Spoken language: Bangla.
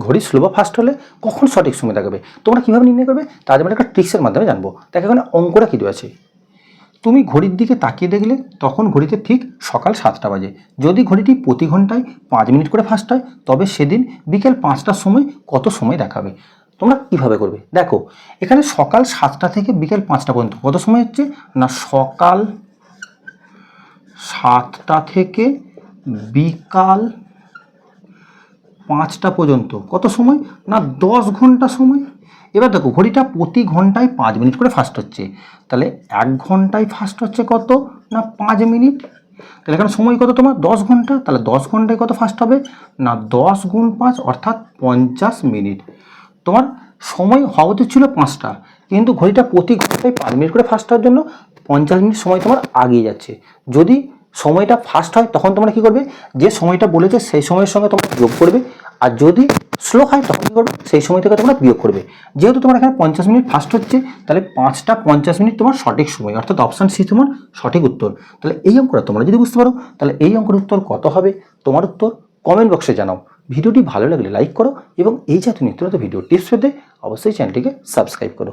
ঘড়ি স্লো বা ফাস্ট হলে কখন সঠিক সময় দেখাবে তোমরা কীভাবে নির্ণয় করবে তার জন্য একটা ট্রিক্সের মাধ্যমে জানবো। দেখো এখানে অঙ্কটা কী দেওয়া আছে, তুমি ঘড়ির দিকে তাকিয়ে দেখলে তখন ঘড়িতে ঠিক সকাল 7টা বাজে। যদি ঘড়িটি প্রতি ঘন্টায় 5 মিনিট করে ফাস্ট হয় তবে সেদিন বিকেল 5টার সময় কত সময় দেখাবে। তোমরা কিভাবে করবে দেখো, এখানে সকাল 7টা থেকে বিকেল 5টা পর্যন্ত কত সময় হচ্ছে না, সকাল 7টা থেকে বিকাল 5টা পর্যন্ত কত সময় না 10 ঘন্টা সময়। এবার দেখো ঘড়িটা প্রতি ঘন্টায় 5 মিনিট করে ফাস্ট হচ্ছে, তাহলে 1 ঘন্টায় ফাস্ট হচ্ছে কত না 5 মিনিট। তাহলে এখানে সময় কত তোমার 10 ঘন্টা, তাহলে 10 ঘন্টায় কত ফাস্ট হবে না 10 গুণ 5 অর্থাৎ 50 মিনিট। তোমার সময় হওয়া উচিত ছিল 5টা, কিন্তু ঘড়িটা প্রতি ঘন্টায় 5 মিনিট করে ফাস্ট হওয়ার জন্য 50 মিনিট সময় তোমার আগিয়ে যাচ্ছে। যদি সময়টা ফাস্ট হয় তখন তোমরা কী করবে, যে সময়টা বলেছে সেই সময়ের সঙ্গে তোমরা যোগ করবে, আর যদি স্লো হয় তখন কী করবে সেই সময় থেকে তোমরা বিয়োগ করবে। যেহেতু তোমার এখানে 50 মিনিট ফাস্ট হচ্ছে তাহলে 5টা 50 মিনিট তোমার সঠিক সময়, অর্থাৎ অপশান সি তোমার সঠিক উত্তর। তাহলে এই অঙ্কটা তোমরা যদি বুঝতে পারো তাহলে এই অঙ্কের উত্তর কত হবে তোমার উত্তর কমেন্ট বক্সে জানাও। ভিডিওটি ভালো লাগলে লাইক করো এবং এই জাতীয় নিত্য নতুন ভিডিও টিপস পেতে অবশ্যই চ্যানেলটিকে সাবস্ক্রাইব করো।